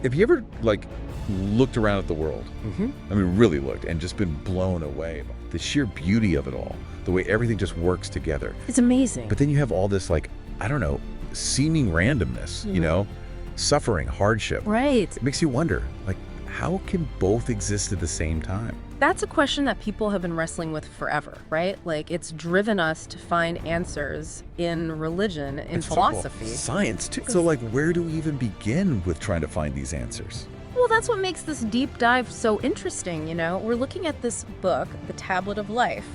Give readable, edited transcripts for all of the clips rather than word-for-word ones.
Have you ever, like, looked around at the world? I mean, really looked and just been blown away by the sheer beauty of it all, the way everything just works together. It's amazing. But then you have all this, like, I don't know, seeming randomness, you know, suffering, hardship. Right. It makes you wonder, like, how can both exist at the same time? That's a question that people have been wrestling with forever, right? Like, it's driven us to find answers in religion, in philosophy. Science, too. So, like, where do we even begin with trying to find these answers? Well, that's what makes this deep dive so interesting, you know? We're looking at this book, The Tablet of Life,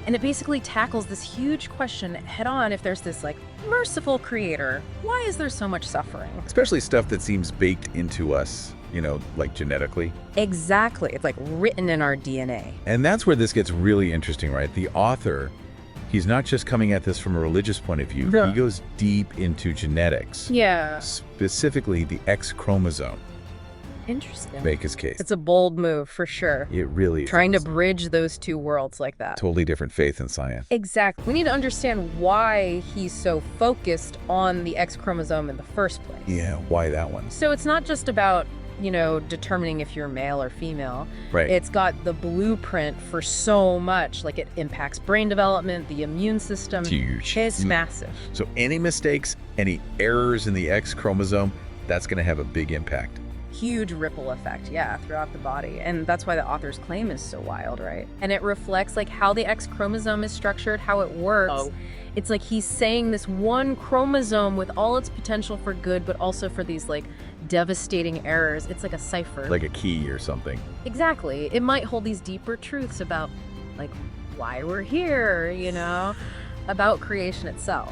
and it basically tackles this huge question head on. If there's this, like, merciful creator, why is there so much suffering? Especially stuff that seems baked into us, you know, like genetically. Exactly. It's like written in our DNA. And that's where this gets really interesting, right? The author, he's not just coming at this from a religious point of view. Yeah. He goes deep into genetics, Yeah. specifically the X chromosome. Interesting. Make his case. It's a bold move, for sure. It really Trying is. to bridge those two worlds like that. Totally different faith and science. Exactly. We need to understand why he's so focused on the X chromosome in the first place. Yeah, why that one? So it's not just about, you know, determining if you're male or female. Right. It's got the blueprint for so much. Like, it impacts brain development, the immune system. It's huge. It's massive. So any mistakes, any errors in the X chromosome, that's going to have a big impact. Huge ripple effect, yeah, throughout the body. And that's why the author's claim is so wild, right? And it reflects, like, how the X chromosome is structured, how it works. Oh. It's like he's saying this one chromosome with all its potential for good, but also for these, like, devastating errors. It's like a cipher. Like a key or something. Exactly. It might hold these deeper truths about, like, why we're here, you know, about creation itself.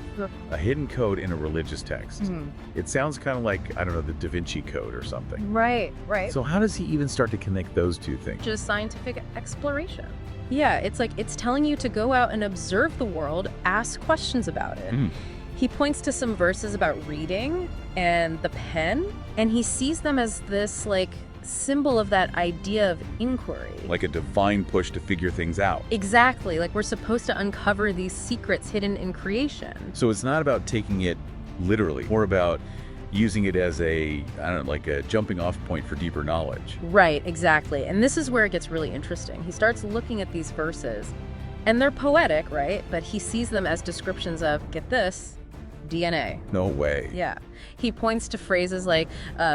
A hidden code in a religious text. It sounds kind of like, I don't know, the Da Vinci Code or something. Right. So how does he even start to connect those two things? Just scientific exploration. Yeah, it's like it's telling you to go out and observe the world, ask questions about it. He points to some verses about reading and the pen, and he sees them as this, like, symbol of that idea of inquiry. Like a divine push to figure things out. Exactly, like we're supposed to uncover these secrets hidden in creation. So it's not about taking it literally, more about using it as a, I don't know, like a jumping off point for deeper knowledge. Right, exactly. And this is where it gets really interesting. He starts looking at these verses, and they're poetic, right? But he sees them as descriptions of, get this, DNA. No way. Yeah. He points to phrases like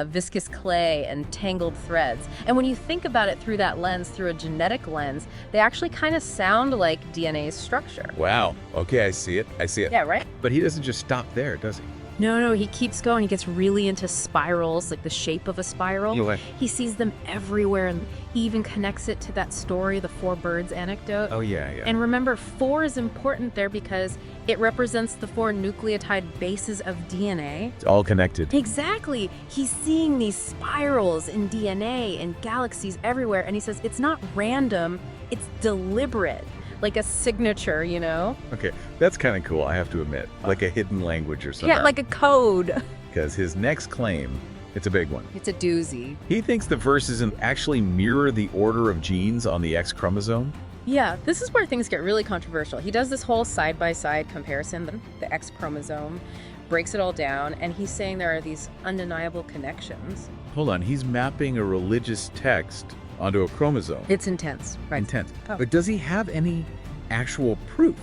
viscous clay and tangled threads. And when you think about it through that lens, through a genetic lens, they actually kind of sound like DNA's structure. Wow. Okay, I see it. Yeah, right? But he doesn't just stop there, does he? No, he keeps going. He gets really into spirals, like the shape of a spiral. No way. He sees them everywhere, and he even connects it to that story, the four birds anecdote. Oh, yeah. And remember, 4 is important there because it represents the 4 nucleotide bases of DNA. It's all connected. Exactly. He's seeing these spirals in DNA and galaxies everywhere, and he says it's not random, it's deliberate. Like a signature, you know? Okay, that's kind of cool, I have to admit. Like a hidden language or something. Yeah, like a code. Because his next claim, it's a big one. It's a doozy. He thinks the verses actually mirror the order of genes on the X chromosome. Yeah, this is where things get really controversial. He does this whole side-by-side comparison, the X chromosome, breaks it all down, and he's saying there are these undeniable connections. Hold on, he's mapping a religious text onto a chromosome. It's intense, right? Intense. Oh. But does he have any actual proof?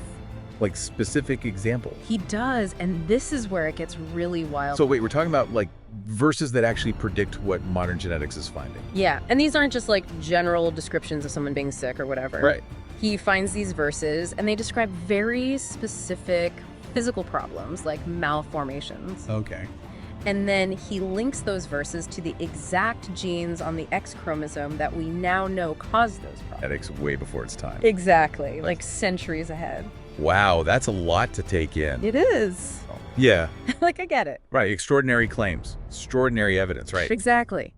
Like specific examples? He does, and this is where it gets really wild. So wait, we're talking about like verses that actually predict what modern genetics is finding. Yeah, and these aren't just like general descriptions of someone being sick or whatever. Right. He finds these verses, and they describe very specific physical problems like malformations. Okay. And then he links those verses to the exact genes on the X chromosome that we now know cause those problems. Genetics way before its time. Exactly, like centuries ahead. Wow, that's a lot to take in. It is. Yeah, Like, I get it. right. Extraordinary claims, extraordinary evidence, right? Exactly.